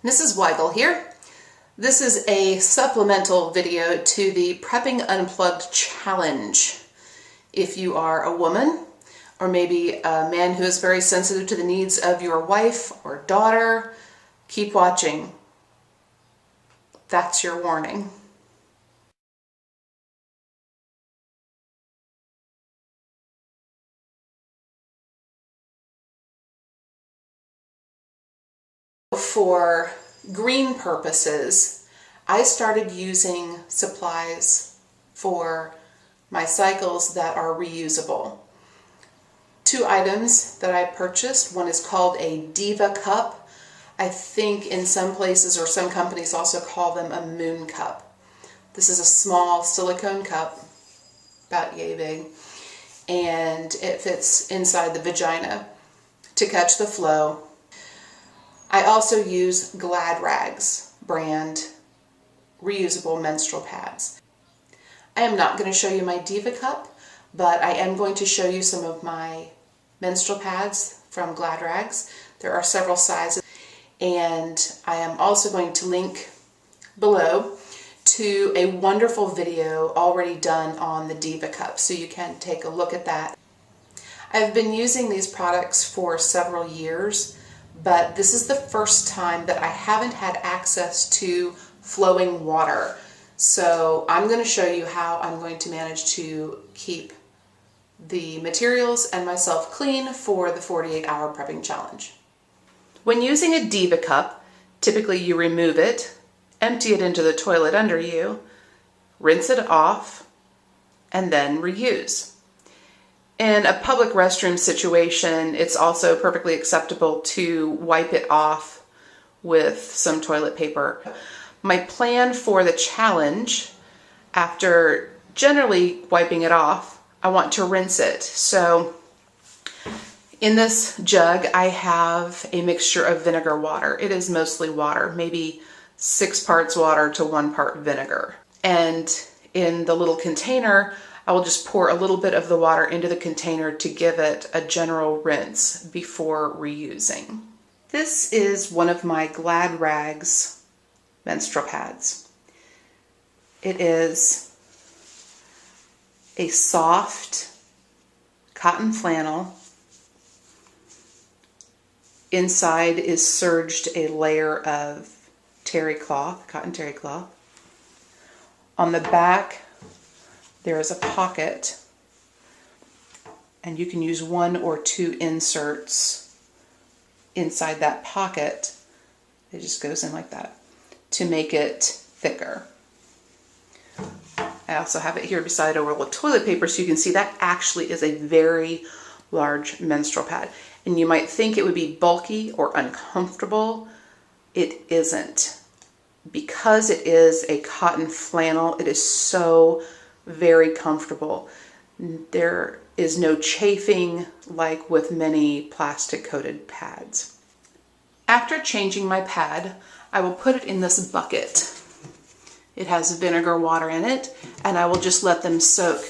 Mrs. Weigel here. This is a supplemental video to the Prepping Unplugged challenge. If you are a woman, or maybe a man who is very sensitive to the needs of your wife or daughter, keep watching. That's your warning. For green purposes, I started using supplies for my cycles that are reusable. Two items that I purchased. One is called a Diva Cup. I think in some places or some companies also call them a moon cup. This is a small silicone cup, about yay big, and it fits inside the vagina to catch the flow. I also use Glad Rags brand reusable menstrual pads. I am not going to show you my Diva Cup, but I am going to show you some of my menstrual pads from Glad Rags. There are several sizes, and I am also going to link below to a wonderful video already done on the Diva Cup, so you can take a look at that. I've been using these products for several years, but this is the first time that I haven't had access to flowing water. So I'm going to show you how I'm going to manage to keep the materials and myself clean for the 48-hour prepping challenge. When using a Diva Cup, typically you remove it, empty it into the toilet under you, rinse it off, and then reuse. In a public restroom situation, it's also perfectly acceptable to wipe it off with some toilet paper. My plan for the challenge, after generally wiping it off, I want to rinse it. So in this jug, I have a mixture of vinegar water. It is mostly water, maybe 6 parts water to 1 part vinegar. And in the little container, I will just pour a little bit of the water into the container to give it a general rinse before reusing. This is one of my Glad Rags menstrual pads. It is a soft cotton flannel. Inside is serged a layer of terry cloth, cotton terry cloth. On the back, there is a pocket, and you can use 1 or 2 inserts inside that pocket. It just goes in like that to make it thicker. I also have it here beside a roll of toilet paper, so you can see that actually is a very large menstrual pad. And you might think it would be bulky or uncomfortable. It isn't. Because it is a cotton flannel, it is so very comfortable. There is no chafing like with many plastic coated pads. After changing my pad, I will put it in this bucket. It has vinegar water in it, and I will just let them soak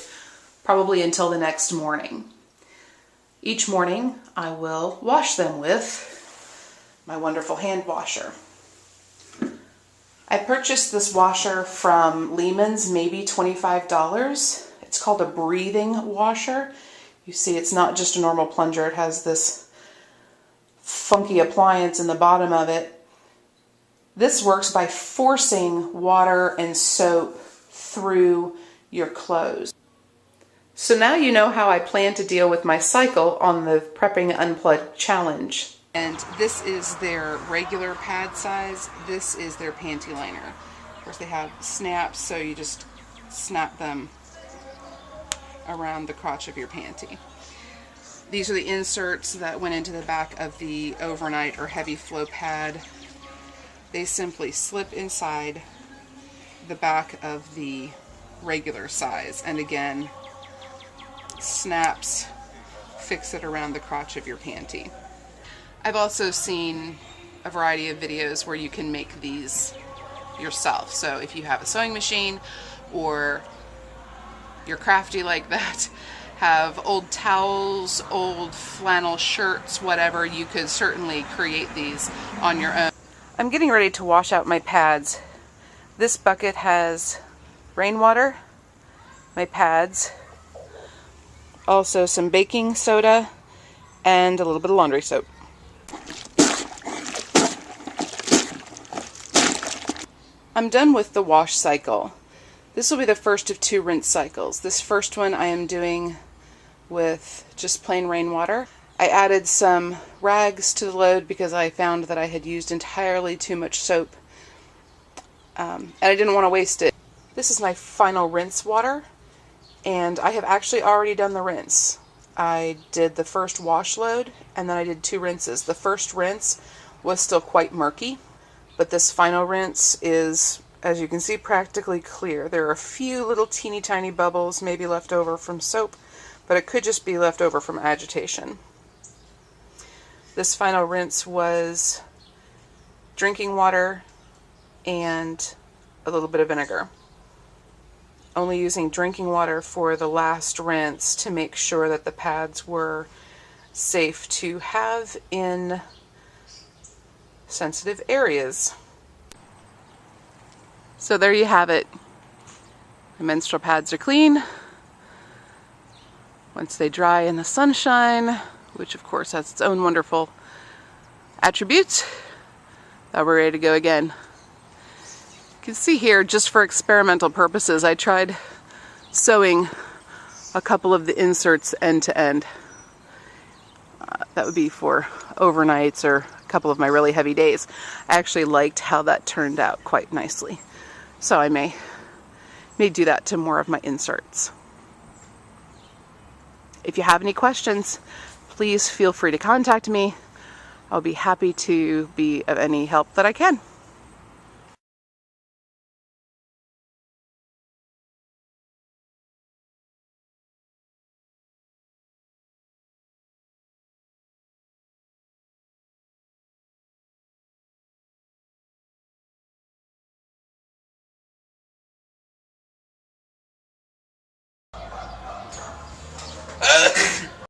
probably until the next morning. Each morning I will wash them with my wonderful hand washer. I purchased this washer from Lehman's, maybe $25. It's called a breathing washer. You see, it's not just a normal plunger. It has this funky appliance in the bottom of it. This works by forcing water and soap through your clothes. So now you know how I plan to deal with my cycle on the Prepping Unplugged challenge. And this is their regular pad size. This is their panty liner. Of course, they have snaps, so you just snap them around the crotch of your panty. These are the inserts that went into the back of the overnight or heavy flow pad. They simply slip inside the back of the regular size, and again, snaps fix it around the crotch of your panty. I've also seen a variety of videos where you can make these yourself. So if you have a sewing machine or you're crafty like that, have old towels, old flannel shirts, whatever, you could certainly create these on your own. I'm getting ready to wash out my pads. This bucket has rainwater, my pads, also some baking soda, and a little bit of laundry soap. I'm done with the wash cycle. This will be the first of 2 rinse cycles. This first one I am doing with just plain rainwater. I added some rags to the load because I found that I had used entirely too much soap, and I didn't want to waste it. This is my final rinse water, and I have actually already done the rinse. I did the first wash load, and then I did 2 rinses. The first rinse was still quite murky, but this final rinse is, as you can see, practically clear. There are a few little teeny tiny bubbles maybe left over from soap, but it could just be left over from agitation. This final rinse was drinking water and a little bit of vinegar. Only using drinking water for the last rinse to make sure that the pads were safe to have in sensitive areas. So there you have it. The menstrual pads are clean. Once they dry in the sunshine, which of course has its own wonderful attributes, now we're ready to go again. You can see here, just for experimental purposes, I tried sewing a couple of the inserts end to end. That would be for overnights or a couple of my really heavy days. I actually liked how that turned out quite nicely. So I may do that to more of my inserts. If you have any questions, please feel free to contact me. I'll be happy to be of any help that I can.